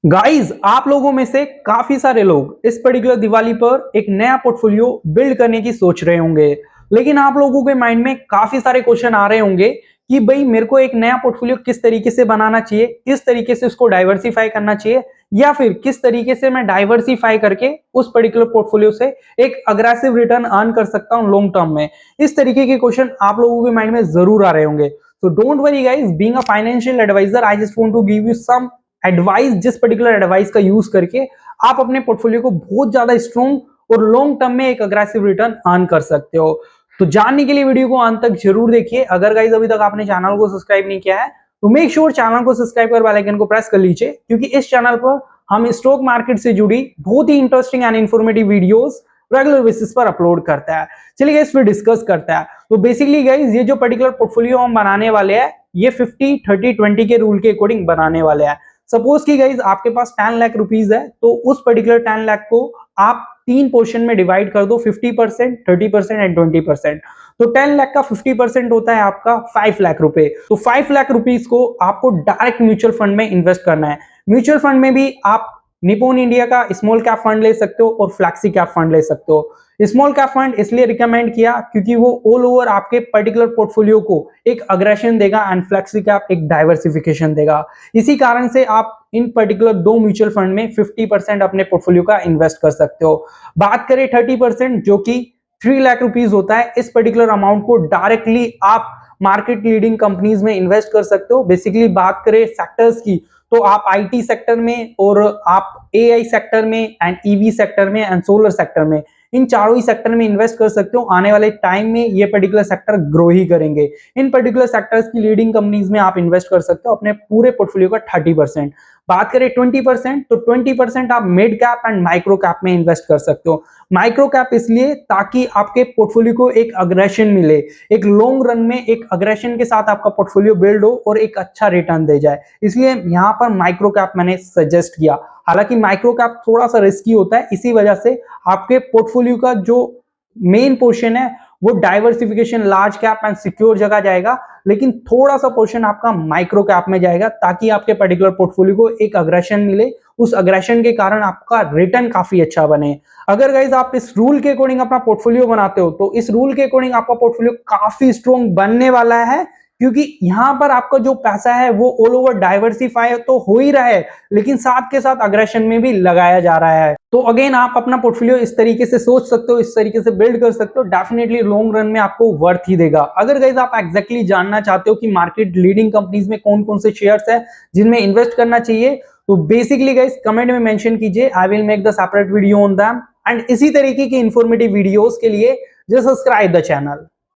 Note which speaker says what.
Speaker 1: Guys, आप लोगों में से काफी सारे लोग इस पर्टिकुलर दिवाली पर एक नया पोर्टफोलियो बिल्ड करने की सोच रहे होंगे। लेकिन आप लोगों के माइंड में काफी सारे क्वेश्चन आ रहे होंगे कि भाई मेरे को एक नया पोर्टफोलियो किस तरीके से बनाना चाहिए, किस तरीके से उसको डाइवर्सिफाई करना चाहिए, या फिर किस तरीके से मैं डाइवर्सिफाई करके उस पर्टिकुलर पोर्टफोलियो से एक अग्रेसिव रिटर्न अर्न कर सकता हूं लॉन्ग टर्म में। इस तरीके के क्वेश्चन आप लोगों के माइंड में जरूर आ रहे होंगे। So don't worry guys, being a financial advisor, I just want to give you some advice, जिस पर्टिकुलर एडवाइस का यूज करके आप अपने पोर्टफोलियो को बहुत ज्यादा स्ट्रॉन्ग और लॉन्ग टर्म में एक अग्रेसिव रिटर्न अर्न कर सकते हो। तो जानने के लिए वीडियो को अंत तक जरूर देखिए। अगर गाइस अभी तक आपने चैनल को सब्सक्राइब नहीं किया है तो मेक श्योर चैनल को सब्सक्राइब कर बेल आइकन को प्रेस कर लीजिए, क्योंकि इस चैनल पर हम स्टॉक मार्केट से जुड़ी बहुत ही interesting and informative videos regular basis पर अपलोड करता है। चलिए गाइस फिर डिस्कस करता है। तो बेसिकली गाइस ये जो पर्टिकुलर पोर्टफोलियो हम बनाने वाले हैं ये 50-30-20 के रूल के अकॉर्डिंग बनाने वाले हैं। सपोज की गाइज आपके पास 10 लाख रुपीज है, तो उस पर्टिकुलर 10 लाख को आप तीन पोर्शन में डिवाइड कर दो, 50%, 30% एंड 20%। तो 10 लाख का 50% होता है आपका 5 लाख रुपए। तो 5 लाख रुपीज को आपको डायरेक्ट म्यूचुअल फंड में इन्वेस्ट करना है। म्यूचुअल फंड में भी आप निपोन इंडिया का स्मॉल कैप फंड ले सकते हो और फ्लैक्सी कैप फंड ले सकते हो। स्मॉल कैप फंड इसलिए रिकमेंड किया क्योंकि वो ऑल ओवर आपके पर्टिकुलर पोर्टफोलियो को एक अग्रेशन देगा एंड फ्लैक्सी कैप एक डाइवर्सिफिकेशन देगा। इसी कारण से आप इन पर्टिकुलर दो म्यूचुअल फंड में 50% अपने पोर्टफोलियो का इन्वेस्ट कर सकते हो। बात करें 30% जो कि 3 लाख रुपीज होता है, इस पर्टिकुलर अमाउंट को डायरेक्टली आप मार्केट लीडिंग कंपनीज में इन्वेस्ट कर सकते हो। बेसिकली बात करें सेक्टर्स की तो आप आईटी सेक्टर में और आप एआई सेक्टर में एंड ईवी सेक्टर में एंड सोलर सेक्टर में, इन चारों ही सेक्टर में इन्वेस्ट कर सकते हो। आने वाले टाइम में ये पर्टिकुलर सेक्टर ग्रो ही करेंगे। इन पर्टिकुलर सेक्टर्स की लीडिंग कंपनीज में आप इन्वेस्ट कर सकते हो अपने पूरे पोर्टफोलियो का 30%। बात करें 20% तो 20% आप mid cap and micro cap में इन्वेस्ट कर सकते हो। माइक्रो कैप इसलिए ताकि आपके पोर्टफोलियो को एक अग्रेशन मिले, एक लॉन्ग रन में एक अग्रेशन के साथ आपका पोर्टफोलियो बिल्ड हो और एक अच्छा रिटर्न दे जाए, इसलिए यहां पर माइक्रो कैप मैंने सजेस्ट किया। हालांकि माइक्रो कैप थोड़ा सा रिस्की होता है, इसी वजह से आपके पोर्टफोलियो का जो मेन पोर्शन है वो diversification large cap and secure जगह जाएगा, लेकिन थोड़ा सा पोर्शन आपका माइक्रो कैप में जाएगा ताकि आपके पर्टिकुलर पोर्टफोलियो को एक अग्रेशन मिले, उस अग्रेशन के कारण आपका रिटर्न काफी अच्छा बने। अगर गाइज आप इस रूल के अकॉर्डिंग अपना पोर्टफोलियो बनाते हो तो इस रूल के अकॉर्डिंग आपका पोर्टफोलियो काफी स्ट्रॉन्ग बनने वाला है, क्योंकि यहां पर आपका जो पैसा है वो ऑल ओवर डाइवर्सिफाई तो हो ही रहा है, लेकिन साथ के साथ अग्रेशन में भी लगाया जा रहा है। तो अगेन आप अपना पोर्टफोलियो इस तरीके से सोच सकते हो, इस तरीके से बिल्ड कर सकते हो, डेफिनेटली लॉन्ग रन में आपको वर्थ ही देगा। अगर गाइज आप एग्जैक्टली जानना चाहते हो कि मार्केट लीडिंग कंपनीज में कौन कौन से शेयर्स है जिनमें इन्वेस्ट करना चाहिए, तो बेसिकली गाइज कमेंट में मेंशन कीजिए, I will make the separate video on them. And इसी तरीके की इंफॉर्मेटिव वीडियोस के लिए जस्ट सब्सक्राइब द चैनल।